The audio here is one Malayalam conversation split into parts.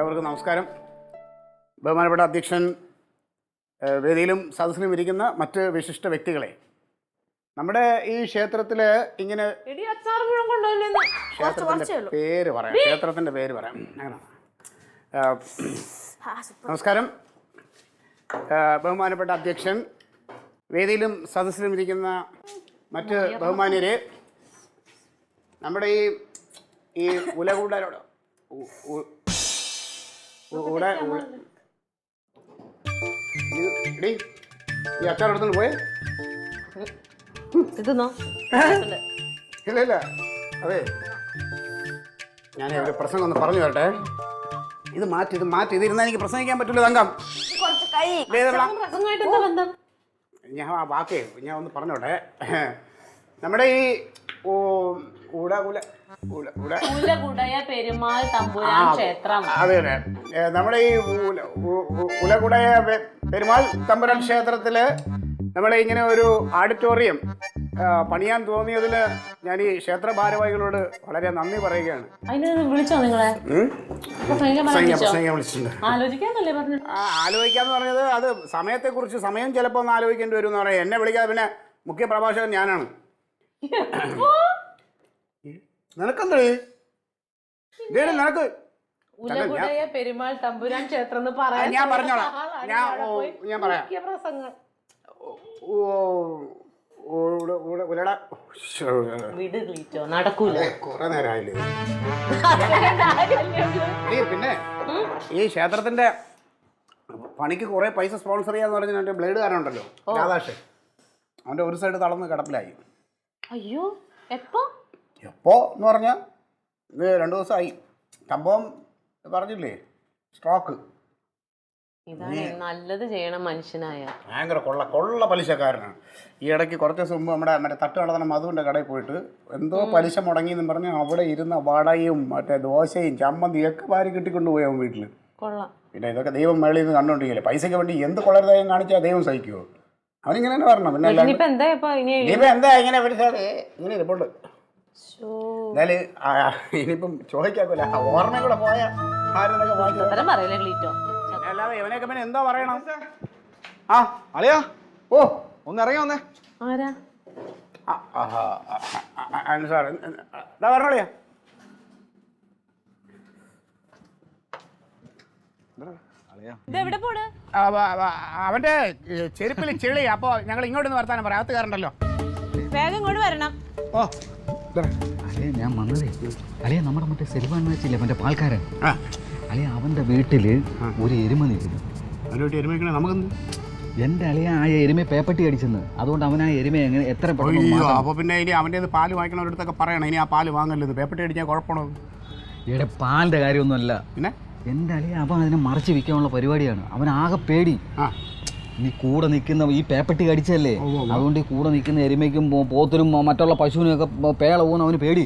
എല്ലാവർക്കും നമസ്കാരം. ബഹുമാനപ്പെട്ട അധ്യക്ഷൻ, വേദിയിലും സദസ്സിലും ഇരിക്കുന്ന മറ്റ് വിശിഷ്ട വ്യക്തികളെ, നമ്മുടെ ഈ ക്ഷേത്രത്തിൽ ഇങ്ങനെ ക്ഷേത്രത്തിൻ്റെ പേര് പറയാം, ക്ഷേത്രത്തിൻ്റെ പേര് പറയാം. അങ്ങനെ നമസ്കാരം. ബഹുമാനപ്പെട്ട അധ്യക്ഷൻ, വേദിയിലും സദസ്സിലും ഇരിക്കുന്ന മറ്റ് ബഹുമാന്യരെ, നമ്മുടെ ഈ ഉലകൂടലോട് ഈ അച്ചാർ എടുത്തോണ്ട് പോയേ? ഇല്ല ഇല്ല, അതെ, ഞാൻ ഒരു പ്രസംഗം ഒന്ന് പറഞ്ഞു തരട്ടെ. ഇത് മാറ്റി ഇതിരുന്നാൽ എനിക്ക് പ്രസംഗിക്കാൻ പറ്റില്ല. തങ്കം, ഞാൻ ബാക്കി ഞാൻ ഒന്ന് പറഞ്ഞോട്ടെ. നമ്മുടെ ഈ അതെ അതെ, നമ്മുടെ ഈ ഉലകുടയ പെരുമാൾ തമ്പുരാൻ ക്ഷേത്രത്തില് നമ്മളെ ഇങ്ങനെ ഒരു ഓഡിറ്റോറിയം പണിയാൻ തോന്നിയതിൽ ഞാൻ ഈ ക്ഷേത്ര ഭാരവാഹികളോട് വളരെ നന്ദി പറയുകയാണ്. വിളിച്ചോ നിങ്ങളെ? ആലോചിക്കാന്ന് പറഞ്ഞത് അത് സമയത്തെക്കുറിച്ച് സമയം ചിലപ്പോൾ ഒന്ന് ആലോചിക്കേണ്ടി വരും എന്ന് പറയാം. എന്നെ വിളിക്കാതെ പിന്നെ മുഖ്യ പ്രഭാഷകൻ ഞാനാണ്. നിനക്കെന്താ നിനക്ക് പെരുമാൾ തമ്പുരാൻ ക്ഷേത്രം ഞാൻ പറഞ്ഞോളാം. ഞാൻ പറയാം. കുറെ നേരമായില്ലേ? പിന്നെ ഈ ക്ഷേത്രത്തിന്റെ പണിക്ക് കുറെ പൈസ സ്പോൺസർ ചെയ്യാന്ന് പറഞ്ഞ എന്റെ ബ്ലേഡുകാരനുണ്ടല്ലോ, രാധാഷ്, അവന്റെ ഒരു സൈഡ് തളർന്ന് കിടപ്പിലായി. അയ്യോ, എപ്പോ എന്ന് പറഞ്ഞാൽ ഇത് 2 ദിവസമായി. സംഭവം പറഞ്ഞില്ലേ, സ്ട്രോക്ക്. ഇതാണ് നല്ലത് ചെയ്യണം മനുഷ്യനായ. ഭയങ്കര കൊള്ള പലിശക്കാരനാണ്. ഈ ഇടയ്ക്ക് കുറച്ച് ദിവസം മുമ്പ് നമ്മുടെ തട്ട് നടന്ന മധുവിൻ്റെ കടയിൽ പോയിട്ട് എന്തോ പലിശ മുടങ്ങിയെന്നും പറഞ്ഞ് അവിടെ ഇരുന്ന വടയും മറ്റേ ദോശയും ചമ്മന്തിയും ഒക്കെ വാരി കിട്ടിക്കൊണ്ട് പോയി അവൻ വീട്ടിൽ. പിന്നെ ഇതൊക്കെ ദൈവം മേളിൽ നിന്ന് കണ്ടുകൊണ്ടിരിക്കില്ലേ. പൈസയ്ക്ക് വേണ്ടി എന്ത് കൊള്ളരുതായും കാണിച്ചാൽ ദൈവം സഹിക്കുമോ? അവനിങ്ങനെ തന്നെ പറഞ്ഞു. പിന്നെ എന്താ ഇങ്ങനെ ഇങ്ങനെ ഇരിപ്പുണ്ട്. എന്നാല് ഇനിയിപ്പം ചോദിക്കാക്കൂല, ഓർമ്മ കൂടെ പോയ അല്ലാതെ ഇവനെയൊക്കെ പിന്നെ എന്താ പറയണം? ആ അളിയാ, ഓ ഒന്ന് ഇറങ്ങി വന്നേ. സാർ എന്താ പറഞ്ഞോളിയാ? അവന്റെ ചെരുപ്പിൽ ചെളി. അപ്പൊ ഞങ്ങൾ ഇങ്ങോട്ട് വർത്താനം പറയാം. അകത്ത് കയറണ്ടല്ലോ, വേഗം ഇങ്ങോട്ട് വരണം. ഓ അല്ലേ ഞാൻ വന്നതേ, അല്ലേ നമ്മുടെ മറ്റേ സെൽവാൻ മാച്ചില്ലേ മറ്റേ പാൽക്കാരൻ, അല്ലേ അവൻ്റെ വീട്ടിൽ ഒരു എരുമ നിൽക്കുന്നു. എൻ്റെ അളിയ ആ എരുമ പേപ്പട്ടി അടിച്ചെന്ന്, അതുകൊണ്ട് അവൻ ആ എരുമ എങ്ങനെ എത്ര അപ്പൊ പിന്നെ ഇനി അവൻ്റെ പാല് വാങ്ങിക്കണവരടുത്തൊക്കെ പറയണം, ഇനി ആ പാല് വാങ്ങല്ലത്, പേപ്പട്ടി അടിച്ചാൽ കുഴപ്പമാണോ? ഇവിടെ പാലിൻ്റെ കാര്യമൊന്നുമല്ല. പിന്നെ എൻ്റെ അളിയ അവൻ അതിനെ മറച്ച് വിൽക്കാനുള്ള പരിപാടിയാണ്. അവൻ ആകെ പേടി. നീ കൂടെ നിൽക്കുന്ന ഈ പേപ്പട്ടി കടിച്ചല്ലേ, അതുകൊണ്ട് ഈ കൂടെ നിൽക്കുന്ന എരുമയ്ക്കും പോത്തിനും മറ്റുള്ള പശുവിനും ഒക്കെ പേള പോകുന്ന അവന് പേടി.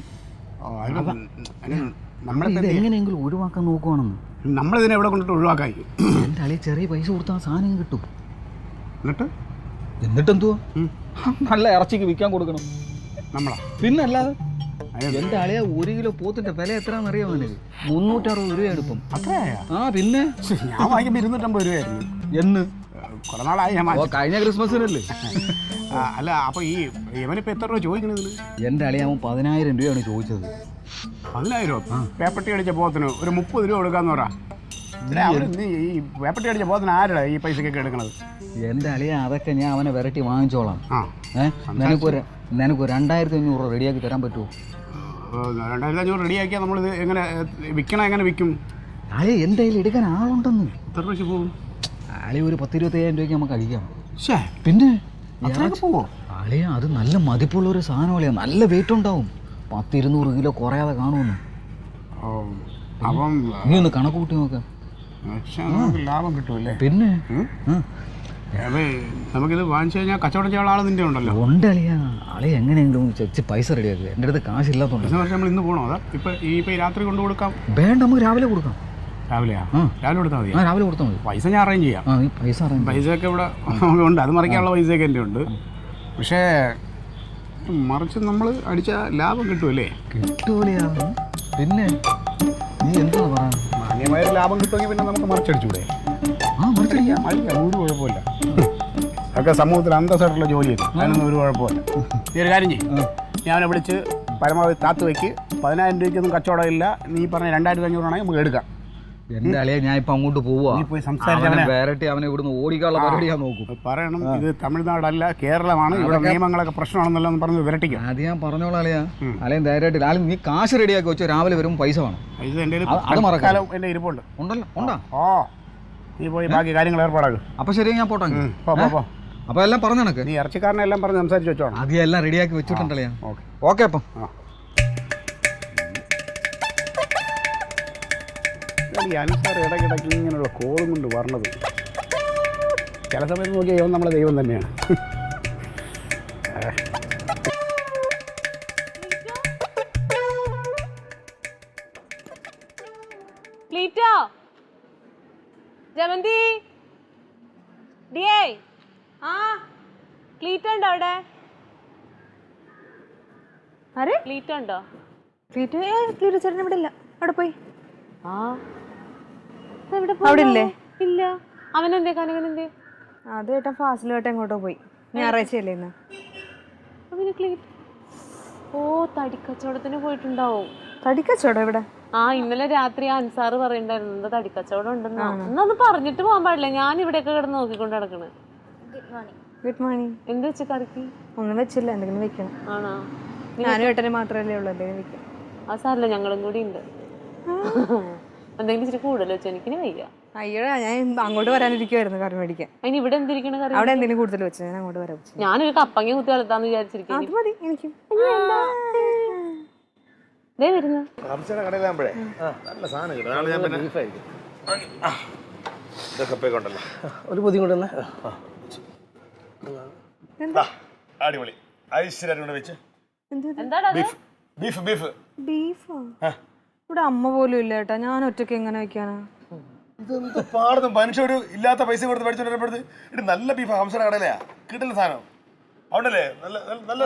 എങ്ങനെയെങ്കിലും ഒഴിവാക്കാൻ നോക്കുവാണെന്ന്. നമ്മളിതിനെ എവിടെ കൊണ്ടിട്ട് ഒഴിവാക്കായി? എൻ്റെ അളിയ ചെറിയ പൈസ കൊടുത്താൽ സാധനം കിട്ടും. എന്നിട്ടെന്തുവാ? നല്ല ഇറച്ചിക്ക് വിൽക്കാൻ കൊടുക്കണം നമ്മളാ. പിന്നെ അല്ലാതെ എൻ്റെ അളിയ 1 കിലോ പോത്തിന്റെ വില എത്രയാണെന്ന് അറിയാമോ? എനിക്ക് 360 രൂപയാണ് ഇപ്പം. ആ പിന്നെ ഞാൻ വാങ്ങിക്കുമ്പോൾ 250 രൂപയായിരുന്നു. എന്ന് കുറെ നാളായി. കഴിഞ്ഞ ക്രിസ്മസിനല്ലേ? അല്ല, അപ്പൊ ഈ ഇവനിപ്പോ എത്ര രൂപ ചോദിക്കണത്? എൻ്റെ അളിയ അവൻ 10,000 രൂപയാണ് ചോദിച്ചത്. 10,000? പേപ്പട്ടി അടിച്ച പോത്തിന് ഒരു 30 രൂപ കൊടുക്കാന്ന് പറ. ഈ പേപ്പട്ടി അടിച്ച പോത്തിന് ആരാ ഈ പൈസക്കൊക്കെ എടുക്കണത്? എൻ്റെ അളിയ അതൊക്കെ ഞാൻ അവനെ വിരട്ടി വാങ്ങിച്ചോളാം. നിനക്ക് 2,500 രൂപ റെഡിയാക്കി തരാൻ പറ്റുമോ? 2,500 റെഡിയാക്കിയാൽ നമ്മളിത് എങ്ങനെ വിൽക്കണം? എങ്ങനെ വിൽക്കും? അളിയ എൻ്റെ കയ്യിൽ എടുക്കാൻ ആളുണ്ടെന്ന്. എത്ര രൂപ പോകും? അളിയ ഒരു 10,000-25,000 രൂപയ്ക്ക് നമുക്ക് അടിക്കാം. പിന്നെ പോവോ? അളിയ അത് നല്ല മതിപ്പുള്ള ഒരു സാധനം. അളിയ നല്ല വെയിറ്റ് ഉണ്ടാവും. 100-200 കിലോ കുറയാതെ കാണുമെന്ന്. അപ്പം നീ ഒന്ന് കണക്ക് കൂട്ടി നോക്കാം. ലാഭം കിട്ടുമല്ലേ? പിന്നെ നമുക്കിത് വാങ്ങിച്ചു കഴിഞ്ഞാൽ കച്ചവടം ചെയ്യാനുള്ള ആൾ നിന്റെ ഉണ്ടല്ലോ. ഉണ്ട് അളിയ. അളിയ എങ്ങനെയെങ്കിലും ചെച്ച് പൈസ റെഡിയാക്കുക. എൻ്റെ അടുത്ത് കാശില്ലാത്തതുകൊണ്ട്. നമ്മൾ ഇന്ന് പോകണോ? അതാ ഇപ്പൊ രാത്രി കൊണ്ടു കൊടുക്കാം? വേണ്ട, നമുക്ക് രാവിലെ കൊടുക്കാം. രാവിലെയാ? രാവിലെ കൊടുത്താൽ മതി. രാവിലെ കൊടുത്താൽ മതി. പൈസ ഞാൻ അറേഞ്ച് ചെയ്യാം. പൈസയൊക്കെ ഇവിടെ ഉണ്ട്, അത് മറിക്കാനുള്ള പൈസയൊക്കെ എൻ്റെ ഉണ്ട്. പക്ഷേ മറിച്ച് നമ്മൾ അടിച്ച ലാഭം കിട്ടുമല്ലേ? കിട്ടൂലേ? പിന്നെ നീ എന്താ പറയാ? മാന്യമായ ലാഭം കിട്ടുമെങ്കിൽ പിന്നെ നമുക്ക് മറിച്ചടിച്ചൂടെ? മറിച്ചടിക്കാം. അടിക്കാം, ഒരു കുഴപ്പമില്ല. അതൊക്കെ സമൂഹത്തിൽ അന്തസ്സായിട്ടുള്ള ജോലിയാണ്, അതിനൊന്നും ഒരു കുഴപ്പമില്ല. ഈ ഒരു കാര്യം ചെയ്യും, ഞാൻ അവനെ വിളിച്ച് പരമാവധി കാത്തു വയ്ക്ക്. 10,000 രൂപയ്ക്കൊന്നും കച്ചവടമില്ല. നീ പറഞ്ഞ 2,500 ആണെങ്കിൽ നമുക്ക് എടുക്കാം. എന്റെ അളിയെ ഞാൻ ഇപ്പൊ അങ്ങോട്ട് പോവാ. നീ പോയി സംസാരിച്ചവനെ വേറിട്ട് അവനെ ഇവിടുന്ന് ഓടിക്കാനുള്ള പരിപാടി ഞാൻ നോക്കും. പറയണം, ഇത് തമിഴ്നാടല്ല കേരളമാണ്, ഇവിടെ നിയമങ്ങളൊക്കെ പ്രശ്നമാണെന്നല്ലോ പറഞ്ഞ് വിരട്ടിക്കും. അത് ഞാൻ പറഞ്ഞോളാം അളിയാ. അല്ലെങ്കിൽ ധൈര്യമായിട്ട് ആലും നീ കാശ് റെഡിയാക്കി വെച്ചോ, രാവിലെ വരുമ്പോൾ പൈസ വേണം. ഇത് എൻ്റെ അത് മറക്കാലോ. എൻ്റെ ഇരിപ്പുണ്ട്. ഉണ്ടല്ലോ, ഉണ്ടാ. ഓ, നീ പോയി ബാക്കി കാര്യങ്ങൾ ഏർപ്പാടാക്കും. അപ്പൊ ശരി, ഞാൻ പോട്ടെ. പോ. അപ്പൊ എല്ലാം പറഞ്ഞു കണക്ക്. നീ ഇറച്ചിക്കാരനെ എല്ലാം പറഞ്ഞ് സംസാരിച്ച് വെച്ചോണം. ആദ്യം എല്ലാം റെഡിയാക്കി വെച്ചിട്ടുണ്ടല്ലോ ഞാൻ. ഓക്കെ അപ്പം. ഈ അനുസാർ ഇടയ്ക്കിടയ്ക്ക് ഇങ്ങനെയുള്ള കോളും കൊണ്ട് വരണത് ചില സമയത്ത് നോക്കിയാൽ നമ്മളെ ദൈവം തന്നെയാണ്. ക്ലീറ്റോ, ജമന്തി, ഡിയേ, ക്ലീറ്റോ ഉണ്ടോ അവിടെ? ആരെ? ക്ലീറ്റോ ഉണ്ടോ? ക്ലീറ്റോ ചേട്ടൻ ഇവിടെ ഇല്ല, അവിടെ പോയി. അവിടെ ഇല്ലേ? ഇല്ല. അവനെന്തേ കനകനെന്തേ? അത് ചേട്ടൻ ഫാസിൽ ചേട്ടൻ എങ്ങോട്ടോ പോയി. ഞായറാഴ്ചയല്ലേ ഇന്ന്. അവന് ക്ലീറ്റ് ഓ തടിക്കച്ചവടത്തിന് പോയിട്ടുണ്ടാവും. തടിക്കച്ചവടം ഇവിടെ? ഇന്നലെ രാത്രി അൻസാറ് പറയണ്ടായിരുന്നു എന്താ തടിക്കച്ചവടം ഉണ്ടെന്നാ. എന്നാ പറഞ്ഞിട്ട് പോകാൻ പാടില്ല. ഞാൻ ഇവിടെയൊക്കെ കിടന്ന് നോക്കിക്കൊണ്ട് നടക്കണ്. Good morning. എന്ത് വെച്ച കറിക്ക്? ഒന്നും വെച്ചില്ല, എന്തെങ്കിലും വെക്കണം. ആണോ? ഞാനും ഏട്ടന് മാത്രമല്ലേ ഉള്ളൂ, എന്തെങ്കിലും വെക്കാം. ആ സാറില്ല, ഞങ്ങളും കൂടി ഉണ്ട്. എന്തെങ്കിലും ഇച്ചിരി കൂടുതൽ വെച്ചോ, എനിക്കിനി വയ്യ. അയ്യോ, ഞാൻ അങ്ങോട്ട് വരാനിരിക്കുവായിരുന്നു കറി മേടിക്കാൻ. അതിന് ഇവിടെ എന്തിരിക്കണ കറി? അവിടെ എന്തെങ്കിലും കൂടുതൽ വെച്ചു, ഞാൻ അങ്ങോട്ട് വരാം. ഞാനൊരു കപ്പങ്ങ കുത്തി വളർത്താന്ന് വിചാരിച്ചിരിക്കും. അത് മതി എനിക്കും. വരുന്നു ഒരു ബുദ്ധിമുട്ട്. അടിപൊളി ഐശ്വര്യ വെച്ച് എന്താടാ ബീഫോ? ഇവിടെ അമ്മ പോലും ഇല്ല ഏട്ടാ, ഞാൻ ഒറ്റയ്ക്ക് എങ്ങനെ വെക്കാനാ? ഇതെന്ത് പാടുന്നു മനുഷ്യ, ഒരു ഇല്ലാത്ത പൈസ കൊടുത്ത് മേടിച്ചോണ്ടിരുന്നപ്പോഴത്തെ ഇത് നല്ല ബീഫ് ഹംസയുടെ കടയിലാ കിട്ടുന്ന സാധനം. അവിടല്ലേ നല്ല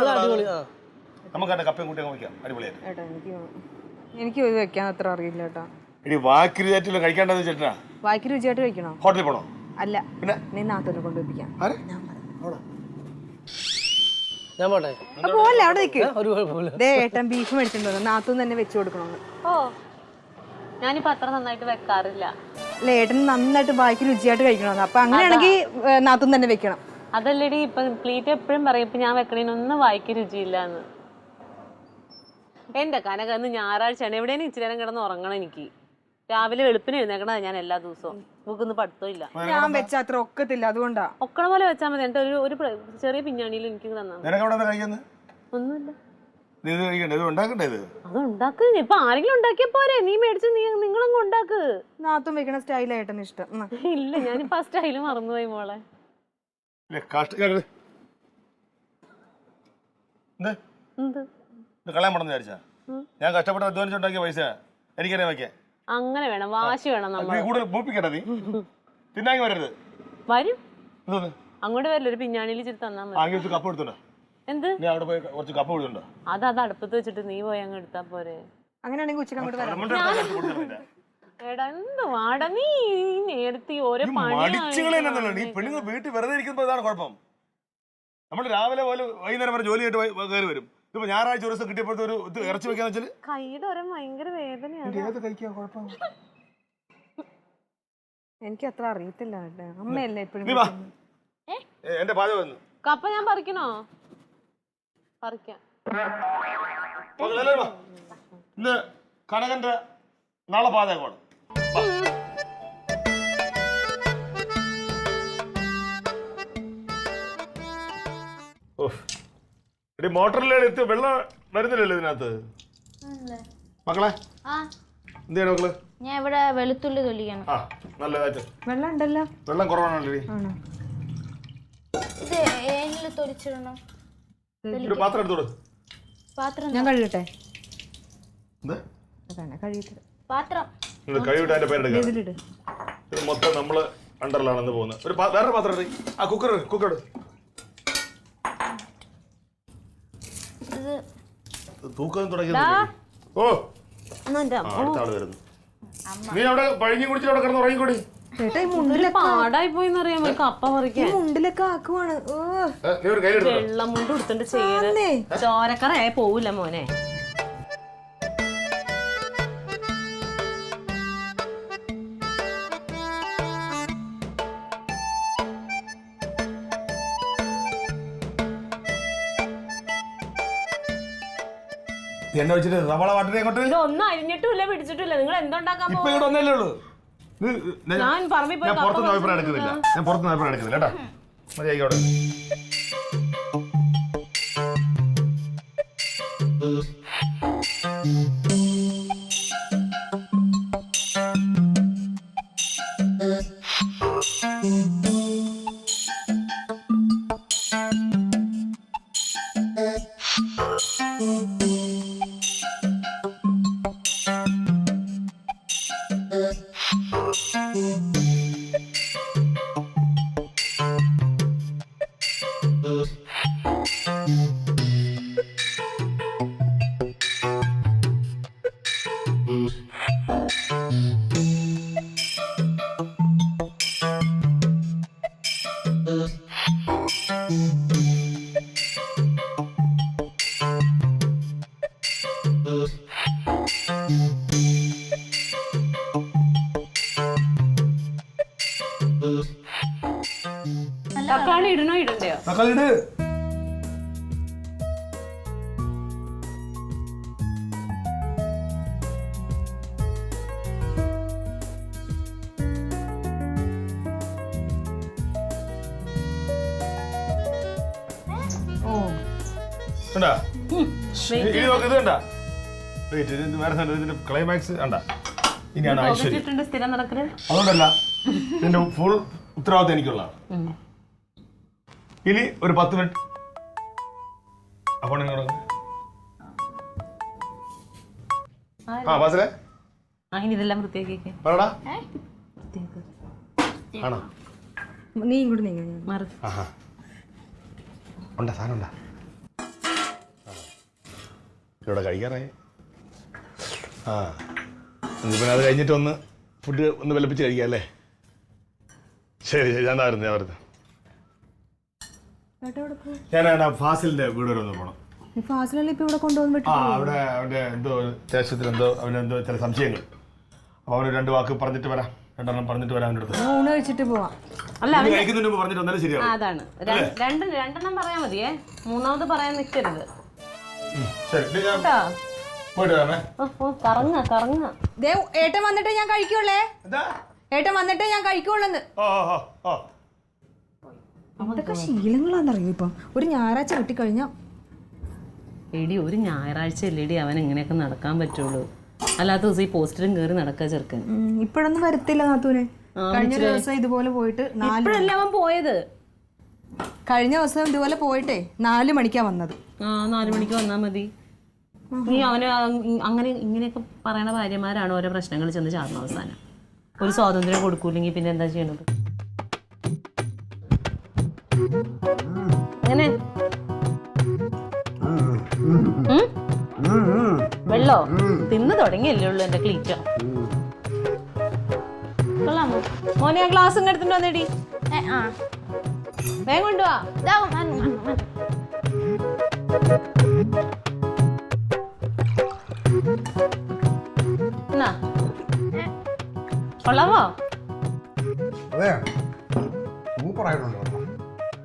നമുക്ക് അതിന്റെ കപ്പയും കൂട്ടി വയ്ക്കാം, അടിപൊളിയായിട്ട്. ഏട്ടാ എനിക്ക് ഇത് വെക്കാൻ അത്ര അറിയില്ല ഏട്ടാ. ഇനി വാക്കി രുചിയായിട്ടില്ല കഴിക്കേണ്ടത് ചേട്ടനാ. വായിക്ക് രുചിയായിട്ട് കഴിക്കണോ? ഹോട്ടലിൽ പോണോ? അല്ല, പിന്നെ നീ നാത്തോനെ കൊണ്ടുവയ്പ്പിക്കാം. ഞാൻ പോട്ടെ. പോലെ അവിടെ നിൽക്ക്. ഒരു കുഴപ്പമില്ല. ഏട്ടൻ ബീഫ് മേടിച്ചിട്ടുണ്ടോ? നാത്തൂൻ തന്നെ വെച്ചു കൊടുക്കണമെന്ന്. ഞാനിപ്പോ അത്ര നന്നായിട്ട് വെക്കാറില്ല. അല്ല, ഏട്ടൻ നന്നായിട്ട് വായിക്ക് രുചിയായിട്ട് കഴിക്കണമെന്ന്. അപ്പൊ അങ്ങനെയാണെങ്കിൽ നാത്തൂൻ തന്നെ വെക്കണം. അതല്ലടി ഇപ്പൊ ക്ലീറ്റ് എപ്പോഴും പറയും ഇപ്പൊ ഞാൻ വെക്കണേനൊന്നും വായിക്ക് രുചിയില്ല എന്ന്. എന്റെ കനക ഇന്ന് ഞായറാഴ്ചയാണ്, എവിടെയും ഇച്ചിരി നേരം കിടന്ന് ഉറങ്ങണം. എനിക്ക് രാവിലെ വെളുപ്പിന് എഴുന്നേക്കണത് ഞാൻ എല്ലാ ദിവസവും. നമുക്കൊന്നും പഠിത്തം ഇല്ല. ഞാൻ വെച്ച അത്ര ഒക്കത്തില്ല, അതുകൊണ്ടാ. ഒക്കണ പോലെ വെച്ചാൽ മതി. എന്റെ ഒരു ചെറിയ പിഞ്ഞാണിയിൽ എനിക്ക് തന്നാ ഒന്നുമില്ല. അത് ഉണ്ടാക്ക്. ഇപ്പൊ ആരെങ്കിലും ഉണ്ടാക്കിയ പോരെ, നീ മേടിച്ച് നിങ്ങളങ്ങ് ഉണ്ടാക്ക്. നാത്തും വെക്കണ സ്റ്റൈൽ ഏട്ടന് ഇഷ്ടം. ഇല്ല, ഞാനിപ്പോ ആ സ്റ്റൈല് മറന്നുപോയി മോളെ. ഞാൻ കഷ്ടപ്പെട്ട് അധ്വാനിച്ചുണ്ടാക്കിയ പൈസ എനിക്കറിയാൻ വെക്കാൻ. അങ്ങനെ വേണം, വാശി വേണം. നമ്മൾ കൂടുതൽ മൂപ്പിക്കട്ടെ, നീ തിന്നാങ്ങി വരരുത്. വരും, അങ്ങോട്ട് വരില്ല. ഒരു പിഞ്ഞാണിയിൽ ഇച്ചിരി തന്നാ മതി. കപ്പ് എടുത്തുണ്ടോ? എന്ത്? നീ അവിടെ പോയി കുറച്ച് കപ്പ് എടുത്തുണ്ടോ? അത് അടുപ്പത്ത് വെച്ചിട്ട് നീ പോയി അങ്ങ് എടുത്താ പോരെ. അങ്ങനെയാണെങ്കിൽ ഉച്ചക്ക് അങ്ങോട്ട് വരാം. എടാ എന്ത് വാടാ നീ നേരത്തെ ഓരോ നീ പെണ്ണുങ്ങൾ വീട്ടിൽ വെറുതെ ഇരിക്കുമ്പോ ഇതാണ് കുഴപ്പം. നമ്മൾ രാവിലെ പോലെ വൈകുന്നേരം വരെ ജോലി ആയിട്ട് കയറി വരും. ഇപ്പൊ ഞായറാഴ്ച ഒരു ദിവസം കിട്ടിയപ്പോഴത്തെ ഒരു ഇറച്ചി വെക്കാന്ന് വെച്ചാൽ കൈയുടെ ഒരം ഭയങ്കര വേദനയാണ്. ഏത് കഴിക്കാൻ കുഴപ്പം? എനിക്ക് അത്ര അറിയത്തില്ല. അമ്മയല്ലേ എപ്പോഴും. എന്റെ പാചകം കപ്പ ഞാൻ പറിക്കണോ? പറിക്കാം. ഇന്ന് കനകന്റെ നാളെ പാചകമാണ്. മോട്ടറിലെ വെള്ളം വരുന്നില്ലല്ലോ ഇതിനകത്ത്. മക്കളെ എന്ത് ചെയ്യണം മക്കള്? ഞാൻ ഇവിടെ വെളുത്തുള്ളി തൊലിക്കണം. നല്ലതായിട്ട് വെള്ളം ഉണ്ടല്ലോ. വെള്ളം കുറവാണല്ലോ. ഇത് ഏനില് തൊലിച്ചിടണം. ഒരു പാത്രം എടുത്തോട്. പാത്രം ഞാൻ കഴുകട്ടെ? പാത്രം കഴിവിട്ട് അതിന്റെ പേരെടുക്കാം. ഇത് മൊത്തം നമ്മള് അണ്ടറിലാണെന്ന് പോകുന്നത്. ഒരു വേറെ പാത്രം എടുത്ത് ആ കുക്കർ തൂക്കം തുടങ്ങി. ഓ അടുത്ത ആള് വരുന്നു. നീ അവിടെ പഴിഞ്ഞു കുടിച്ചിട്ട് അവിടെ കിടന്ന് ഉറങ്ങിക്കൂടി. ചേട്ടാ ഈ ഒരു മുണ്ടിലൊക്കെ പാടായി പോയിന്നറിയാമോ ഈ കപ്പ പറിക്കാൻ. മുണ്ടിലൊക്കെ ആക്കുവാണ്. നീ ഒരു കയ്യിലെടുത്തോ. വെള്ളം മുണ്ട് കൊടുത്തിട്ട് ചെയ്യണേ ചോരക്കറയായി പോവില്ല മോനെ. എണ്ണ വെച്ചിട്ട് സവാള വാട്ടിനെ അങ്ങോട്ട് ഇതൊന്നും അരിഞ്ഞിട്ടുമില്ല പിടിച്ചിട്ടില്ല. നിങ്ങൾ എന്തുണ്ടാക്കാൻ ഇപ്പൊ ഇവിടെ ഒന്നല്ലേ ഉള്ളൂ. ഞാൻ പറമ്പിൽ പോയി ഞാൻ പുറത്തുനിന്ന് അഭിപ്രായം എടുക്കുന്നില്ല. ഞാൻ പുറത്തുനിന്ന് അഭിപ്രായം എടുക്കുന്നില്ല കേട്ടോ. മതി ആയിക്കോട്ടെ. തക്കാളി ഇടണോ ഇടണ്ടയോ? തക്കാളി ഇട്. കണ്ടാ? ഇനി നോക്ക് ഇത് കണ്ടാ? Wait, ഇത് വേറെ സാധനം. ഇതിന്റെ ക്ലൈമാക്സ് കണ്ടാ? ഇനിയാണ് ഐശ്വര്യം. പോകച്ചിട്ടുണ്ട് സ്ഥിരം നടക്കല്. അതുകൊണ്ടല്ല, ഇതിന്റെ ഫുൾ ഉത്തരവാദിത്തം എനിക്കുള്ളതാണ്. ഇനി ഒരു 10 മിനിറ്റ് അപ്പോൾ ബാസിലെ അങ്ങനെ ഇതെല്ലാം വൃത്തിയാക്കി പറടാ. ആണോ? നീ ഇങ്ങോട്ട് നീങ്ങ. മാറി. ആഹാ, ഉണ്ടാ സാധനം ഉണ്ടാ. ഇവിടെ കഴിക്കാറായി. ആ, പിന്നെ അത് കഴിഞ്ഞിട്ട് ഒന്ന് ഫുഡ് ഒന്ന് വിലപ്പിച്ച് കഴിക്കാം അല്ലേ? ശരി ശരി, ഞാൻ വരുന്നത്. ഞാൻ ഫാസിലിന്റെ വീട് വരെ ഒന്ന് പോകണം. ഫാസിലല്ലേ ഇപ്പൊ ഇവിടെ കൊണ്ടുവന്ന് ആ, അവിടെ അവന്റെ എന്തോ അത്യാവശ്യത്തിന് അവനെന്തോ ചില സംശയങ്ങൾ. അപ്പൊ അവന് 2 വാക്ക് പറഞ്ഞിട്ട് വരാം. 2 പറഞ്ഞിട്ട് വരാം അവൻ്റെ അടുത്ത്. ഊണ് കഴിച്ചിട്ട് പോവാം. അല്ല കഴിക്കുന്നതിന് മുമ്പ് പറഞ്ഞിട്ട് വന്നാലും ശരിയാവും. അതാണ് രണ്ടെണ്ണം പറയാൻ മതിയേ. മൂന്നാമത് പറയാൻ നിൽക്കരുത്. ശരി, ഞാൻ പോയിട്ട് വരാമേ. കറങ്ങ ഏട്ടൻ വന്നിട്ടേ ഞാൻ കഴിക്കുള്ളേ. ഏട്ടൻ വന്നിട്ടേ ഞാൻ കഴിക്കുള്ളെന്ന്. എന്തൊക്കെ ശീലങ്ങളാന്നറിയോ ഇപ്പം. ഒരു ഞായറാഴ്ച കിട്ടിക്കഴിഞ്ഞാ എടി ഒരു ഞായറാഴ്ച അല്ലേടി അവൻ എങ്ങനെയൊക്കെ നടക്കാൻ പറ്റുള്ളൂ. അല്ലാത്ത ദിവസം ഈ പോസ്റ്റിലും കയറി നടക്കുക ചെറുക്കൻ. ഇപ്പഴൊന്നും വരത്തില്ല നാത്തൂനെ. കഴിഞ്ഞ ദിവസം ഇതുപോലെ പോയിട്ട് ഇപ്പഴല്ല അവൻ പോയത്. കഴിഞ്ഞ ദിവസം ഇതുപോലെ പോയിട്ടേ 4 മണിക്കാ വന്നത്. 4 മണിക്ക് വന്നാൽ മതി. നീ അവന് അങ്ങനെ ഇങ്ങനെയൊക്കെ പറയണ ഭാര്യമാരാണ് ഓരോ പ്രശ്നങ്ങൾ ചെന്ന് ചാടുന്ന അവസാനം. ഒരു സ്വാതന്ത്ര്യം കൊടുക്കൂല്ലെങ്കിൽ പിന്നെ എന്താ ചെയ്യണത്? അങ്ങനെ വെള്ളോ തിന്ന് തുടങ്ങിയല്ലേ ഉള്ളു എന്റെ ക്ലീറ്റോ. കൊള്ളാമോ മോനെ? ആ ഗ്ലാസ് ഇങ്ങ് എടുത്തിട്ട് വന്നേടി. വേഗം കൊണ്ടുവാ. കൊള്ളാമോ?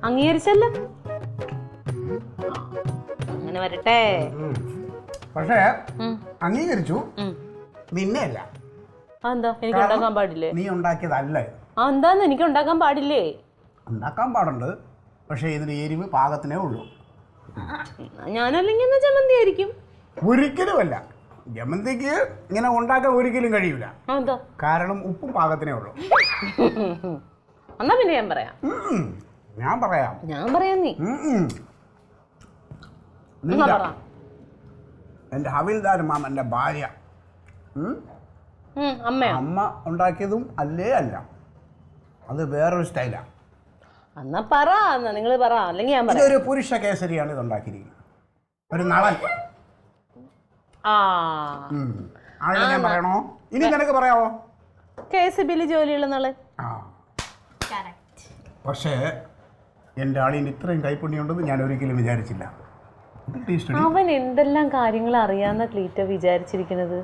അംഗീകരിച്ചല്ലോ. അങ്ങനെ വരട്ടെ. പക്ഷേ അംഗീകരിച്ചു, നിന്നെ അല്ല. എന്താ എനിക്ക് ഉണ്ടാക്കാൻ പാടില്ലേ? നീ ഉണ്ടാക്കിയതല്ല. എന്താന്ന് എനിക്ക് ഉണ്ടാക്കാൻ പാടില്ലേ? ഉണ്ടാക്കാൻ പാടുണ്ട്, പക്ഷേ ഇതിന് എരിവ് പാകത്തിനേ ഉള്ളൂ. ഞാനല്ലെങ്കിൽ ചമ്മന്തി ആയിരിക്കും. ഒരിക്കലുമല്ല. ജമന്തിക്ക് ഇങ്ങനെ ഉണ്ടാക്കാൻ ഒരിക്കലും കഴിയൂല. എന്താ? കാരണം ഉപ്പും പാകത്തിനേ ഉള്ളൂ. എന്നാ പിന്നെ ഞാൻ പറയാം. ഞാൻ പറയാം നീ എന്റെ ഹവിൽദാർ മാമന്റെ ഭാര്യ അമ്മ ഉണ്ടാക്കിയതും അല്ലേ അല്ല, അത് വേറൊരു സ്റ്റൈലാ. എന്നാ പറ, നിങ്ങൾ പറ, അല്ലെങ്കിൽ ഞാൻ പറയാം. ഇതൊരു പുരുഷ കേസരിയാണ് ഇത് ഉണ്ടാക്കിയിരിക്കുന്നത്. ഒരു നളൻ. ആളെ ഞാൻ പറയണോ? ഇനി നിനക്ക് പറയാവോ? KCB-യിൽ ജോലിയുള്ളെന്നുള്ളത്. ആ പക്ഷേ എൻ്റെ ആളിന് ഇത്രയും കൈപ്പുണ്യമുണ്ടെന്ന് ഞാൻ ഒരിക്കലും വിചാരിച്ചില്ല. അവൻ എന്തെല്ലാം കാര്യങ്ങൾ അറിയാന്ന ക്ലീറ്റോ വിചാരിച്ചിരിക്കുന്നത്.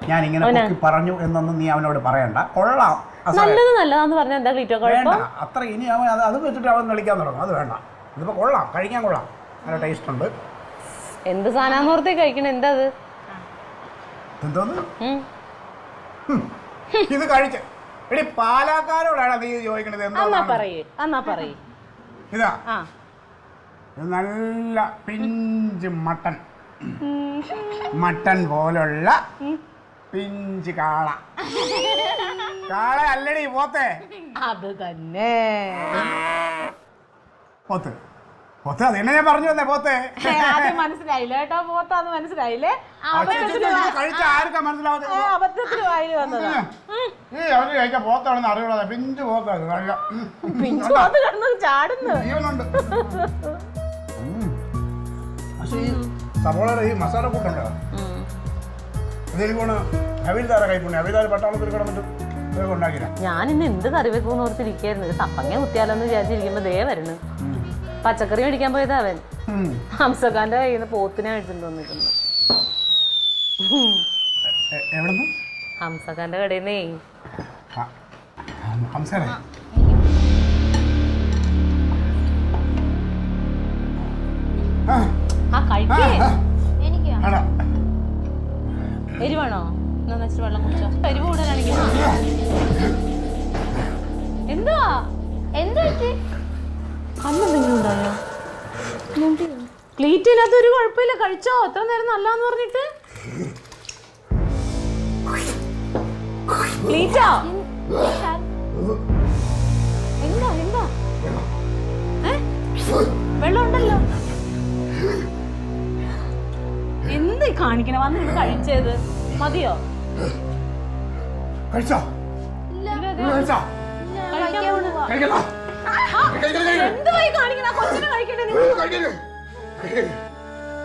ഞാൻ ഇങ്ങനെ പറഞ്ഞു എന്നൊന്നും നീ അവനോട് പറയണ്ട. കൊള്ളാം, നല്ലതാന്ന് പറഞ്ഞാൽ എന്താ ക്ലീറ്റോ വേണ്ട അത്ര. ഇനി അവൻ അത് വെച്ചിട്ട് അവൻ കളിക്കാൻ തുടങ്ങും. അത് വേണ്ട. ഇതിപ്പോ കൊള്ളാം, കഴിക്കാൻ കൊള്ളാം, നല്ല ടേസ്റ്റ് ഉണ്ട്. എന്ത് സാധനോർത്തേ കഴിക്കണ? എന്താ അത്? എന്തോന്ന് ഇത് കഴിച്ച് എടി പാലക്കാരോടാണ് നീ ചോദിക്കണത്? എന്നാ പറയേ ഇതാ നല്ല പിഞ്ച് മട്ടൻ പോലുള്ള പിഞ്ച് കാള അല്ലടി പോത്തെ. അത് തന്നെ പോത്ത് അതെന്നെ ഞാൻ പറഞ്ഞു തന്നെ. പോത്തെ മനസ്സിലായില്ല കേട്ടോ. പോത്താന്ന് മനസ്സിലായില്ലേ? കഴിച്ച ആർക്കാ മനസ്സിലാവാതെ? അബദ്ധത്തിന് വായിൽ വന്നതാ. അവര് കഴിച്ച പോത്താണെന്ന് അറിയുള്ളത്. പിഞ്ച് പോത്താണ്. ചാടുന്നു. ജീവനുണ്ട്. പക്ഷേ ഈ സവോളയുടെ ഈ മസാല കൂട്ടുണ്ടോ? ഇതെനിക്ക് ഹവീൽദാര കൈപ്പുണ്യ. ഹവീൽദാർ പട്ടാളത്തിൽ കിടന്നിട്ട് ഇതൊക്കെ ഉണ്ടാക്കില്ല. ഞാനിന്ന് എന്ത് കറി വെക്കുമെന്ന് ഓർത്തിരിക്കായിരുന്നു. സപ്പങ്ങ കുത്തിയാലോന്ന് വിചാരിച്ചിരിക്കുമ്പോ ദേ വരണം. പച്ചക്കറി മേടിക്കാൻ പോയത് അവൻ. ഹംസഖാന്റെ കയ്യിൽ നിന്ന് പോത്തിനെ മേടിച്ചിട്ട് വന്നിട്ടുണ്ട്. ഹംസഖാന്റെ കടയിൽ നിന്നേ. എരിവാണോ? എന്നാ വെച്ചിട്ട് വെള്ളം കുടിച്ചോ. എരിവ് കൂടുതലാണെങ്കിൽ എന്താ കണ്ണെന്തെങ്കിലും ഉണ്ടായോ? ക്ലീറ്റിനകത്ത് ഒരു കുഴപ്പമില്ല, കഴിച്ചോ. എത്ര നേരം നല്ലാന്ന് പറഞ്ഞിട്ട്. ക്ലീറ്റോ എന്താ വെള്ളം ഉണ്ടല്ലോ. എന്ത് കാണിക്കണ? വന്ന് ഇത് കഴിച്ചത് മതിയോ? എന്തുവായി കാണിക്കണ? കൊച്ചിനെ കഴിക്കട്ടെ.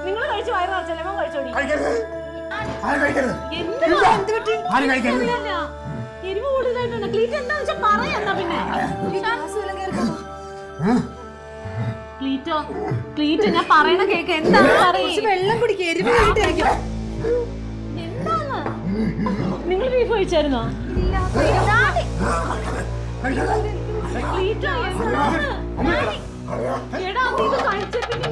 നിങ്ങൾ കഴിച്ചു വയറ് നിറച്ചല്ലേ? കഴിച്ചോടി. എരിവ് കൂടുതലായിട്ടുണ്ട്. ക്ലീറ്റ് എന്താന്ന് വെച്ചാൽ പറയാ. പിന്നെ ക്ലീറ്റോ ഞാൻ പറയണ കേക്ക്. എന്താണ് വെള്ളം കുടിക്കുക? എരിവ് എന്താന്ന്? നിങ്ങൾ ബീഫ് കഴിച്ചായിരുന്നോ? ക്ലീറ്റോ എടാ ഇത് കഴിച്ച പിന്നെ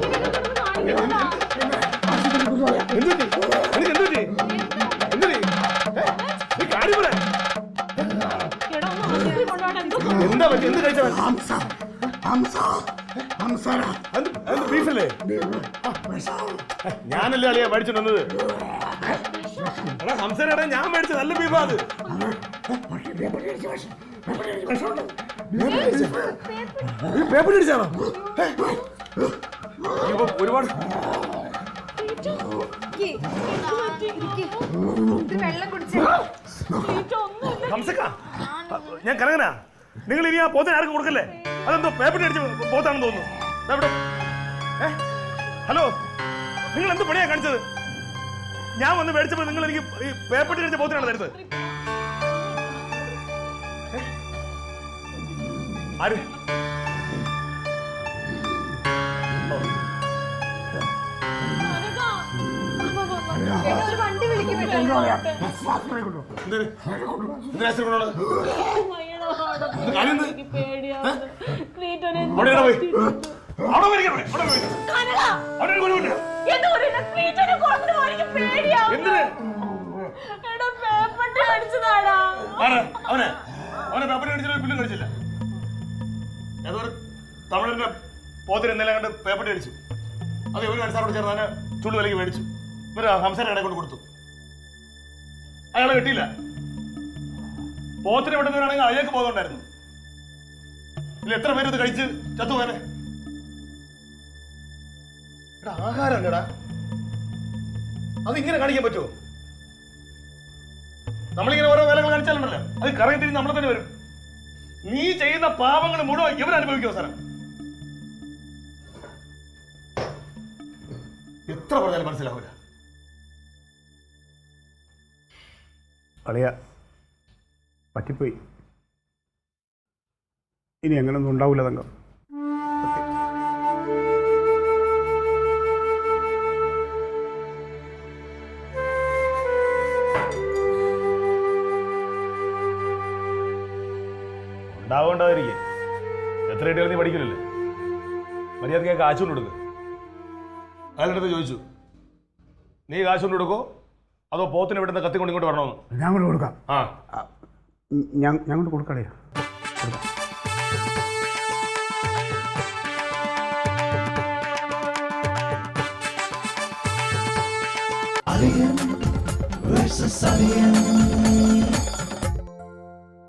ഞാനല്ലേ അളിയാ മേടിച്ചിട്ട് വന്നത്. ഹംസനടാ ഞാൻ മേടിച്ച നല്ല ബീഫാ. അത് പേപ്പർ അടിച്ചാണോ? ഒരുപാട് ഞാൻ കനകനാ. നിങ്ങൾ ഇനി ആ പോത്തിന് ആർക്കും കൊടുക്കല്ലേ? അതെന്തോ പേപ്പർ അടിച്ച് പോത്താണെന്ന് തോന്നുന്നു. ഹലോ, നിങ്ങൾ എന്ത് പണിയാ കാണിച്ചത്? ഞാൻ വന്ന് മേടിച്ചപ്പോൾ നിങ്ങൾ എനിക്ക് ഈ പേപ്പർ അടിച്ച പോത്തിനാണ് തരുന്നത്. ആര്? വണ്ടി വിളിക്കും. തമിഴന്റെ പോത്തിന് ഇന്നലെ കണ്ട് പേപ്പർ അടിച്ചു. അത് ഒരു മനസ്സാരോട് ചേർന്ന് ചുള്ളു വിലക്ക് മേടിച്ചു. ഇവര് ഹംസയുടെ കടയിൽ കൊണ്ട് കൊടുത്തു. അയാളെ കിട്ടിയില്ല. പോത്തിനെ വിടുന്നവരാണെങ്കിൽ അയാൾക്ക് പോകുന്നുണ്ടായിരുന്നു. ഇല്ല, എത്ര പേര് ഇത് കഴിച്ച് ചത്തുപോനെ? ആഹാരം അല്ലടാ, അതിങ്ങനെ കാണിക്കാൻ പറ്റുമോ? നമ്മളിങ്ങനെ ഓരോ വേലകൾ കാണിച്ചാലുണ്ടല്ലോ, അത് കറങ്ങി തിരിഞ്ഞ് നമ്മളെ തന്നെ വരും. നീ ചെയ്യുന്ന പാപങ്ങൾ മുഴുവൻ ഇവരനുഭവിക്കും അവസാനം. എത്ര പറഞ്ഞാലും മനസ്സിലാവില്ല. അളിയ പറ്റിപ്പോയി. ഇനി അങ്ങനൊന്നും ഉണ്ടാവില്ല തങ്കം. ഉണ്ടാവേണ്ടതായിരിക്കും. എത്ര കുട്ടികൾ നീ പഠിക്കില്ലല്ലേ? മര്യാദയ്ക്ക് കാശ് കൊണ്ട് കൊടുക്കുക. അയാളുടെ അടുത്ത് ചോദിച്ചു, നീ കാശ് കൊണ്ട് കൊടുക്കോ അതോ പോത്തിന് ഇവിടുന്ന് കത്തിക്കൊണ്ട് ഇങ്ങോട്ട് വരണമെന്ന്? ഞാൻ കൊണ്ട് കൊടുക്കാം. ആ ഞാൻ കൊണ്ട് കൊടുക്കടയാ. Alien versus Alien.